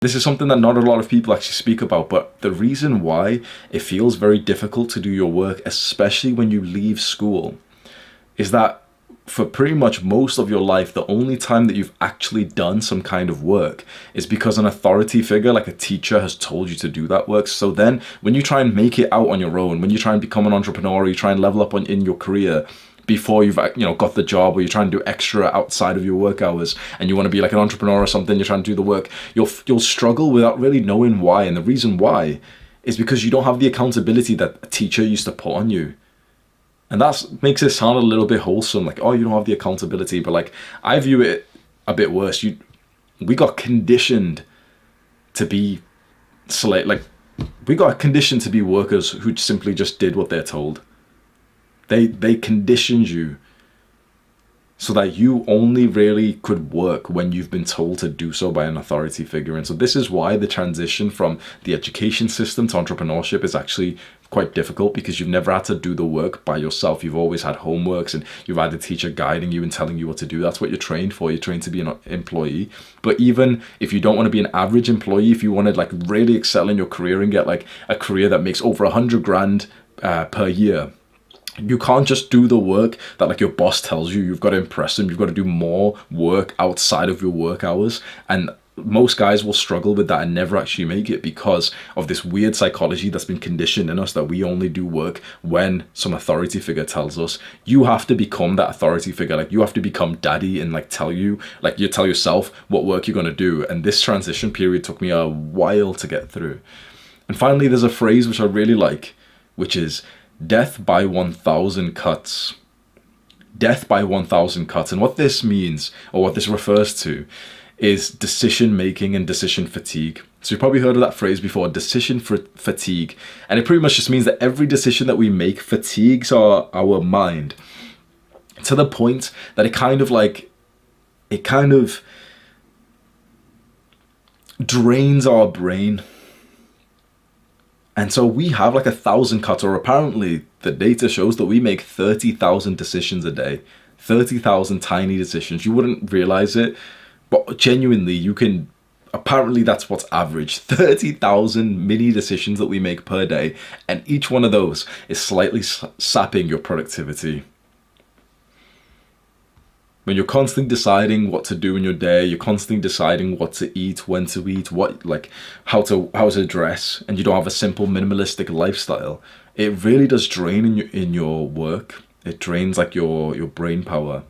This is something that not a lot of people actually speak about, but the reason why it feels very difficult to do your work, especially when you leave school, is that for pretty much most of your life, the only time that you've actually done some kind of work is because an authority figure, like a teacher, has told you to do that work. So then when you try and make it out on your own, when you try and become an entrepreneur, or you try and level up in your career before you've got the job, or you're trying to do extra outside of your work hours, and you want to be like an entrepreneur or something, you're trying to do the work, you'll struggle without really knowing why. And the reason why is because you don't have the accountability that a teacher used to put on you. And that makes it sound a little bit wholesome, like, oh, you don't have the accountability. But like, I view it a bit worse. We got conditioned to be we got conditioned to be workers who simply just did what they're told. They conditioned you so that you only really could work when you've been told to do so by an authority figure. And so this is why the transition from the education system to entrepreneurship is actually quite difficult, because you've never had to do the work by yourself. You've always had homeworks, and you've had a teacher guiding you and telling you what to do. That's what you're trained for. You're trained to be an employee. But even if you don't want to be an average employee, if you want to like really excel in your career and get like a career that makes over 100 grand per year, you can't just do the work that like your boss tells you. You've got to impress them. You've got to do more work outside of your work hours. And most guys will struggle with that and never actually make it, because of this weird psychology that's been conditioned in us that we only do work when some authority figure tells us. You have to become that authority figure. Like, you have to become daddy and like tell yourself what work you're going to do. And this transition period took me a while to get through. And finally, there's a phrase which I really like, which is death by 1,000 cuts. Death by 1,000 cuts. And what this means, or what this refers to, is decision making and decision fatigue. So you've probably heard of that phrase before, decision fatigue. And it pretty much just means that every decision that we make fatigues our mind to the point that it kind of drains our brain. And so we have like 1,000 cuts, or apparently the data shows that we make 30,000 decisions a day. 30,000 tiny decisions. You wouldn't realize it, but genuinely apparently that's what's average. 30,000 mini decisions that we make per day. And each one of those is slightly sapping your productivity. When you're constantly deciding what to do in your day, you're constantly deciding what to eat, when to eat, how to dress, and you don't have a simple minimalistic lifestyle, it really does drain in your work. It drains like your brain power.